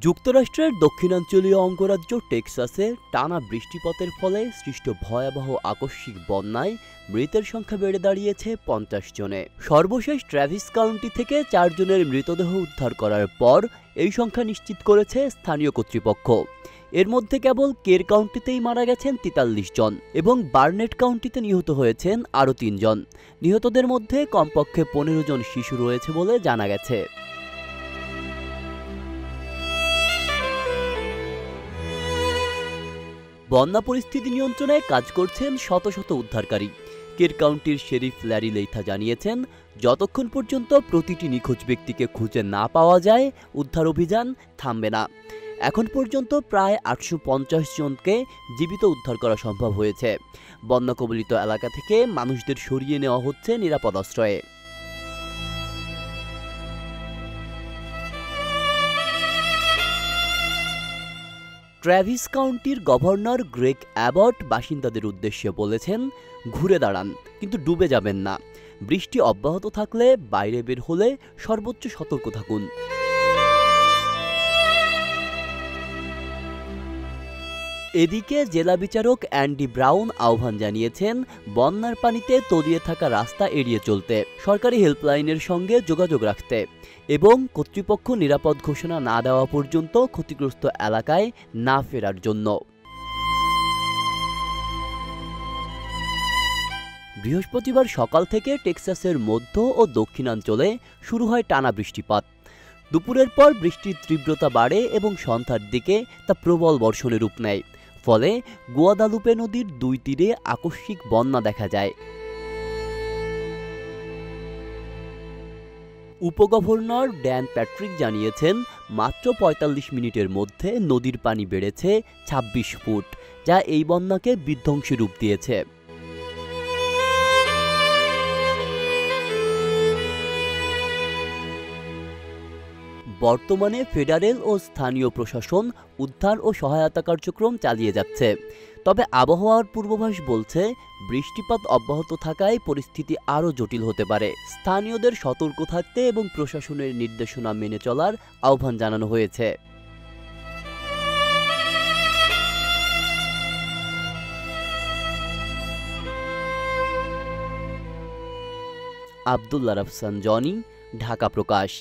যুক্তরাষ্ট্রের দক্ষিণাঞ্চলীয় অঙ্গরাজ্য টেক্সাসে টানা বৃষ্টিপাতের ফলে সৃষ্ট ভয়াবহ আকস্মিক বন্যায় মৃতের সংখ্যা বেড়ে দাঁড়িয়েছে ৫০ জনে। সর্বশেষ ট্র্যাভিস কাউন্টি থেকে ৪ জনের মৃতদেহ উদ্ধার করার পর এই সংখ্যা নিশ্চিত করেছে স্থানীয় কর্তৃপক্ষ। এর মধ্যে কেবল কের কাউন্টিতেই মারা গেছেন ৪৩ জন এবং বার্নেট কাউন্টিতে নিহত হয়েছেন আরও ৩ জন। নিহতদের মধ্যে কমপক্ষে ১৫ জন শিশু রয়েছে বলে জানা গেছে। বন্যা পরিস্থিতি নিয়ন্ত্রণে কাজ করছেন শত শত উদ্ধারকারী। কের কাউন্টির শেরিফ ল্যারি লেইথা জানিয়েছেন, যতক্ষণ পর্যন্ত প্রতিটি নিখোঁজ ব্যক্তিকে খুঁজে না পাওয়া যায় উদ্ধার অভিযান থামবে না। এখন পর্যন্ত প্রায় ৮৫০ জনকে জীবিত উদ্ধার করা সম্ভব হয়েছে। বন্যা কবলিত এলাকা থেকে মানুষদের সরিয়ে নেওয়া হচ্ছে নিরাপদ আশ্রয়ে। ট্র্যাভিস কাউন্টির গভর্নর গ্রেগ অ্যাবট বাসিন্দাদের উদ্দেশ্যে বলেছেন, ঘুরে দাঁড়ান, কিন্তু ডুবে যাবেন না। বৃষ্টি অব্যাহত থাকলে বাইরে বের হলে সর্বোচ্চ সতর্ক থাকুন। এদিকে জেলা বিচারক অ্যান্ডি ব্রাউন আহ্বান জানিয়েছেন, বন্যার পানিতে তলিয়ে থাকা রাস্তা এড়িয়ে চলতে, সরকারি হেল্পলাইনের সঙ্গে যোগাযোগ রাখতে এবং কর্তৃপক্ষ নিরাপদ ঘোষণা না দেওয়া পর্যন্ত ক্ষতিগ্রস্ত এলাকায় না ফেরার জন্য। বৃহস্পতিবার সকাল থেকে টেক্সাসের মধ্য ও দক্ষিণাঞ্চলে শুরু হয় টানা বৃষ্টিপাত। দুপুরের পর বৃষ্টির তীব্রতা বাড়ে এবং সন্ধ্যার দিকে তা প্রবল বর্ষণে রূপ নেয়। ফলে গুয়াদালুপে নদীর দুই তীরে আকস্মিক বন্যা দেখা যায়। উপগভর্নর ড্যান প্যাট্রিক জানিয়েছেন, মাত্র ৪৫ মিনিটের মধ্যে নদীর পানি বেড়েছে ২৬ ফুট, যা এই বন্যাকে বিধ্বংসী রূপ দিয়েছে। বর্তমানে ফেডারেল ও স্থানীয় প্রশাসন উদ্ধার ও সহায়তা কার্যক্রম চালিয়ে যাচ্ছে। তবে আবহাওয়ার পূর্বাভাস বলছে, বৃষ্টিপাত অব্যাহত থাকায় পরিস্থিতি আরও জটিল হতে পারে। স্থানীয়দের সতর্ক থাকতে এবং প্রশাসনের নির্দেশনা মেনে চলার আহ্বান জানানো হয়েছে। আব্দুল্লাহ রাফসান জনি, ঢাকা প্রকাশ।